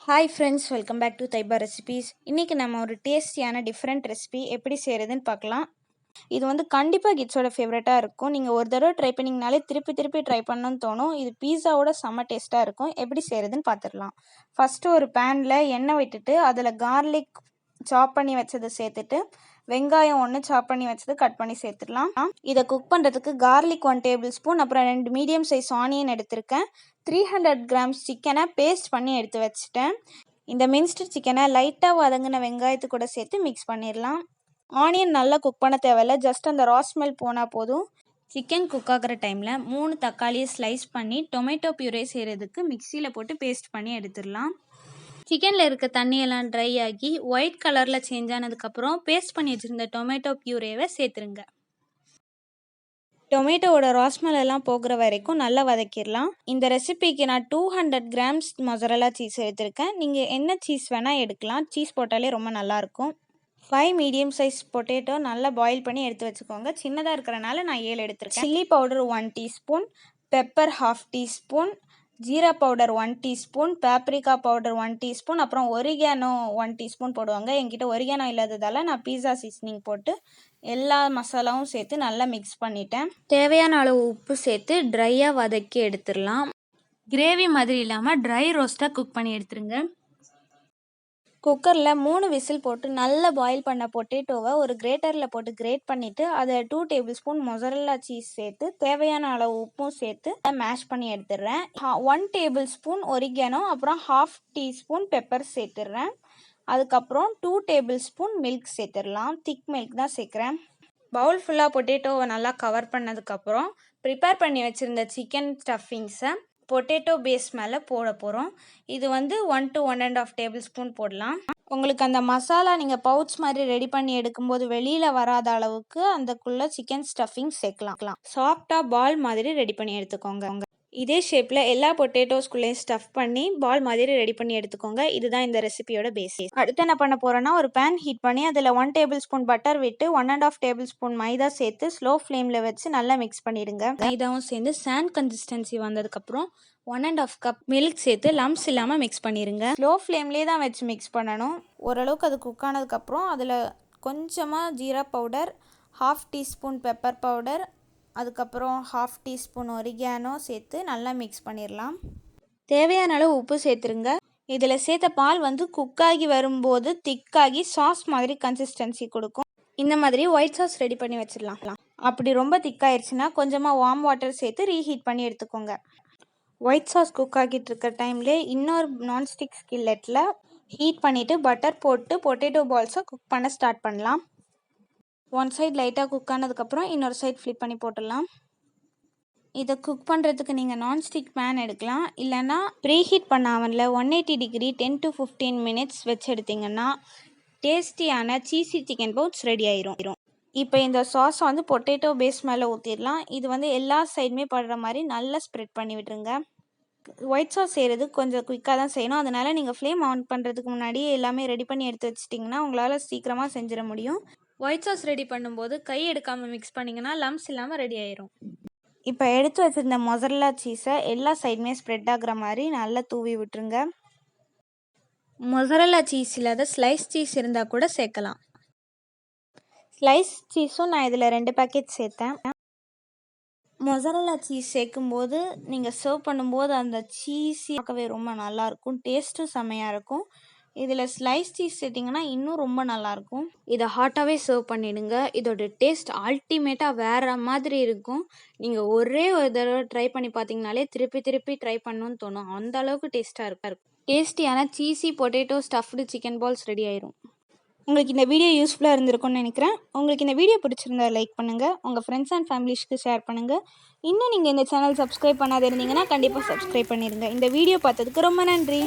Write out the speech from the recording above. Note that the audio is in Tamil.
Hi friends, welcome back to Thyba recipes. இன்னைக்கு நம்ம ஒரு டேஸ்டியான டிஃபரண்ட் ரெசிபி எப்படி செய்கிறதுன்னு பார்க்கலாம். இது வந்து கண்டிப்பாக கிட்ஸோட ஃபேவரட்டாக இருக்கும். நீங்கள் ஒரு தடவை ட்ரை பண்ணிங்கனாலே திருப்பி ட்ரை பண்ணணும்னு தோணும். இது பீஸாவோட செம்ம டேஸ்ட்டாக இருக்கும். எப்படி செய்கிறதுன்னு பார்த்துடலாம். ஃபஸ்ட்டு ஒரு பேனில் எண்ணெய் விட்டுட்டு அதில் கார்லிக் சாப் பண்ணி வச்சதை சேர்த்துட்டு வெங்காயம் ஒன்று சாப் பண்ணி வச்சது கட் பண்ணி சேர்த்துடலாம். இதை குக் பண்ணுறதுக்கு கார்லிக் 1 டேபிள் ஸ்பூன், அப்புறம் 2 மீடியம் சைஸ் ஆனியன் எடுத்திருக்கேன். 300 கிராம்ஸ் சிக்கனை பேஸ்ட் பண்ணி எடுத்து வச்சுட்டேன். இந்த மின்ஸ்டு சிக்கனை லைட்டாக வதங்கின வெங்காயத்து கூட சேர்த்து மிக்ஸ் பண்ணிடலாம். ஆனியன் நல்லா குக் பண்ண தேவையில்ல, ஜஸ்ட் அந்த ரா ஸ்மெல் போனால் போதும். சிக்கன் குக் ஆகிற டைமில் 3 தக்காளியை ஸ்லைஸ் பண்ணி டொமேட்டோ பியூரே செய்கிறதுக்கு மிக்சியில் போட்டு பேஸ்ட் பண்ணி எடுத்துடலாம். சிக்கனில் இருக்க தண்ணியெல்லாம் ட்ரை ஆகி ஒயிட் கலரில் சேஞ்ச் ஆனதுக்கப்புறம் பேஸ்ட் பண்ணி வச்சுருந்த டொமேட்டோ பியூரேவை சேர்த்துருங்க. டொமேட்டோவோட ராஸ்மெல் எல்லாம் போகிற வரைக்கும் நல்லா வதக்கிடலாம். இந்த ரெசிபிக்கு நான் 200 கிராம்ஸ் mozzarella சீஸ் எடுத்திருக்கேன். நீங்கள் என்ன சீஸ் வேணால் எடுக்கலாம், சீஸ் போட்டாலே ரொம்ப நல்லாயிருக்கும். 5 மீடியம் சைஸ் பொட்டேட்டோ நல்லா பாயில் பண்ணி எடுத்து வச்சுக்கோங்க. சின்னதாக இருக்கிறனால நான் 7 எடுத்திருக்கேன். Chilli powder 1 teaspoon, pepper 1/2 teaspoon, jeera powder 1 teaspoon, paprika powder 1 teaspoon, அப்புறம் ஒரிகானோ 1 டீஸ்பூன் போடுவாங்க. என்கிட்ட ஒரிகானோ இல்லாததால் நான் பீஸா சீசனிங் போட்டு எல்லா மசாலாவும் சேர்த்து நல்லா மிக்ஸ் பண்ணிட்டேன். தேவையான அளவு உப்பு சேர்த்து ட்ரையாக வதக்கி எடுத்துடலாம். கிரேவி மாதிரி இல்லாமல் ட்ரை ரோஸ்ட்டாக குக் பண்ணி எடுத்துருங்க. குக்கரில் 3 விசில் போட்டு நல்லா பாயில் பண்ண பொட்டேட்டோவை ஒரு கிரேட்டரில் போட்டு கிரேட் பண்ணிவிட்டு அதை 2 டேபிள் ஸ்பூன் mozzarella சீஸ் சேர்த்து தேவையான அளவு உப்பும் சேர்த்து மேஷ் பண்ணி எடுத்துடுறேன். 1 டேபிள் ஸ்பூன் ஒரிகானோ, அப்புறம் 1/2 டீஸ்பூன் பெப்பர் சேர்த்துடுறேன். அதுக்கப்புறம் 2 டேபிள் ஸ்பூன் மில்க் சேர்த்துடலாம். திக் மில்க் தான் சேர்க்குறேன். பவுல் ஃபுல்லாக பொட்டேட்டோவை நல்லா கவர் பண்ணதுக்கப்புறம் ப்ரிப்பேர் பண்ணி வச்சுருந்த சிக்கன் ஸ்டஃபிங்ஸை பொட்டேட்டோ பேஸ் மேலே போட போகிறோம். இது வந்து 1 to 1.5 டேபிள் ஸ்பூன் போடலாம். உங்களுக்கு அந்த மசாலா நீங்கள் பவுச் மாதிரி ரெடி பண்ணி எடுக்கும்போது வெளியில் வராத அளவுக்கு அந்தக்குள்ளே சிக்கன் ஸ்டஃபிங் சேர்க்கலாம். சாஃப்டாக பால் மாதிரி ரெடி பண்ணி எடுத்துக்கோங்க. இதே ஷேப்பில் எல்லா பொட்டேட்டோஸ்குள்ளேயும் ஸ்டஃப் பண்ணி பால் மாதிரி ரெடி பண்ணி எடுத்துக்கோங்க. இதுதான் இந்த ரெசிபியோட பேசிஸ். அடுத்து என்ன பண்ண போகிறோன்னா, ஒரு பேன் ஹீட் பண்ணி அதில் 1 டேபிள் ஸ்பூன் பட்டர் விட்டு 1.5 டேபிள் ஸ்பூன் மைதா சேர்த்து ஸ்லோ ஃப்ளேமில் வச்சு நல்லா மிக்ஸ் பண்ணிடுங்க. மைதாவும் சேர்ந்து சாண்ட் கன்சிஸ்டன்சி வந்ததுக்கப்புறம் 1.5 கப் மில்க் சேர்த்து லம்ஸ் இல்லாமல் மிக்ஸ் பண்ணிடுங்க. ஸ்லோ ஃப்ளேம்லேயே தான் வச்சு மிக்ஸ் பண்ணணும். ஓரளவுக்கு அது குக் ஆனதுக்கப்புறம் அதில் கொஞ்சமாக jeera powder, 1/2 teaspoon pepper powder, அதுக்கப்புறம் 1/2 டீஸ்பூன் ஒரிகானோ சேர்த்து நல்லா மிக்ஸ் பண்ணிடலாம். தேவையான அளவு உப்பு சேர்த்துருங்க. இதில் சேர்த்த பால் வந்து குக்காகி வரும்போது திக்காகி சாஸ் மாதிரி கன்சிஸ்டன்சி கொடுக்கும். இந்த மாதிரி ஒயிட் சாஸ் ரெடி பண்ணி வச்சிடலாம். அப்படி ரொம்ப திக்காயிருச்சுன்னா கொஞ்சமாக வார்ம் வாட்டர் சேர்த்து ரீஹீட் பண்ணி எடுத்துக்கோங்க. ஒயிட் சாஸ் குக் ஆகிட்டு இருக்க டைம்லே இன்னொரு நான்ஸ்டிக் ஸ்கில்லெட்டில் ஹீட் பண்ணிவிட்டு பட்டர் போட்டு பொட்டேட்டோ பால்ஸை குக் பண்ண ஸ்டார்ட் பண்ணலாம். 1 சைட் லைட்டாக குக் ஆனதுக்கப்புறம் இன்னொரு சைட் ஃப்ளிப் பண்ணி போட்டுடலாம். இதை குக் பண்ணுறதுக்கு நீங்கள் நான்ஸ்டிக் பேன் எடுக்கலாம், இல்லைன்னா ப்ரீஹீட் பண்ண அவனில் 180 டிகிரி 10 to 15 மினிட்ஸ் வச்சு எடுத்திங்கன்னா டேஸ்டியான சீஸி சிக்கன் பவுட்ஸ் ரெடி ஆயிரும். இப்போ இந்த சாஸை வந்து பொட்டேட்டோ பேஸ் மேலே ஊற்றிடலாம். இது வந்து எல்லா சைடுமே படுற மாதிரி நல்லா ஸ்ப்ரெட் பண்ணி விட்டுருங்க. ஒயிட் சாஸ் செய்கிறது கொஞ்சம் குயிக்காக தான் செய்யணும். அதனால் நீங்கள் ஃப்ளேம் ஆன் பண்ணுறதுக்கு முன்னாடியே எல்லாமே ரெடி பண்ணி எடுத்து வச்சிட்டிங்கன்னா உங்களால் சீக்கிரமாக செஞ்சிட முடியும். ஒயிட் சாஸ் ரெடி பண்ணும்போது கை எடுக்காமல் மிக்ஸ் பண்ணிங்கன்னா லம்ஸ் இல்லாமல் ரெடி ஆயிரும். இப்போ எடுத்து வச்சுருந்த mozzarella சீஸை எல்லா சைடுமே ஸ்ப்ரெட் ஆகிற மாதிரி நல்லா தூவி விட்டுருங்க. mozzarella சீஸ் இல்லாத ஸ்லைஸ் சீஸ் இருந்தால் கூட சேர்க்கலாம். ஸ்லைஸ் சீஸும் நான் இதில் 2 பேக்கெட் சேர்த்தேன். mozzarella சீஸ் சேர்க்கும்போது நீங்கள் சர்வ் பண்ணும்போது அந்த சீஸி பார்க்கவே ரொம்ப நல்லாயிருக்கும், டேஸ்ட்டும் செம்மையாக இருக்கும். இதில் ஸ்லைஸ் சீஸ் சேர்த்திங்கன்னா இன்னும் ரொம்ப நல்லாயிருக்கும். இதை ஹாட்டாகவே சர்வ் பண்ணிவிடுங்க. இதோட டேஸ்ட் அல்டிமேட்டாக வேறு மாதிரி இருக்கும். நீங்கள் ஒரே ஒரு தடவை ட்ரை பண்ணி பார்த்தீங்கனாலே திருப்பி ட்ரை பண்ணணும்னு தோணும். அந்த அளவுக்கு டேஸ்ட்டாக இருக்கும். டேஸ்டியான cheesy potato stuffed chicken balls ready ஆயிரும். உங்களுக்கு இந்த வீடியோ யூஸ்ஃபுல்லாக இருந்திருக்கும்னு நினைக்கிறேன். உங்களுக்கு இந்த வீடியோ பிடிச்சிருந்தா லைக் பண்ணுங்கள், உங்கள் ஃப்ரெண்ட்ஸ் அண்ட் ஃபேமிலிஸ்க்கு ஷேர் பண்ணுங்கள். இன்னும் நீங்கள் இந்த சேனல் சப்ஸ்கிரைப் பண்ணாத இருந்தீங்கன்னா கண்டிப்பாக சப்ஸ்கிரைப் பண்ணிடுங்க. இந்த வீடியோ பார்த்ததுக்கு ரொம்ப நன்றி.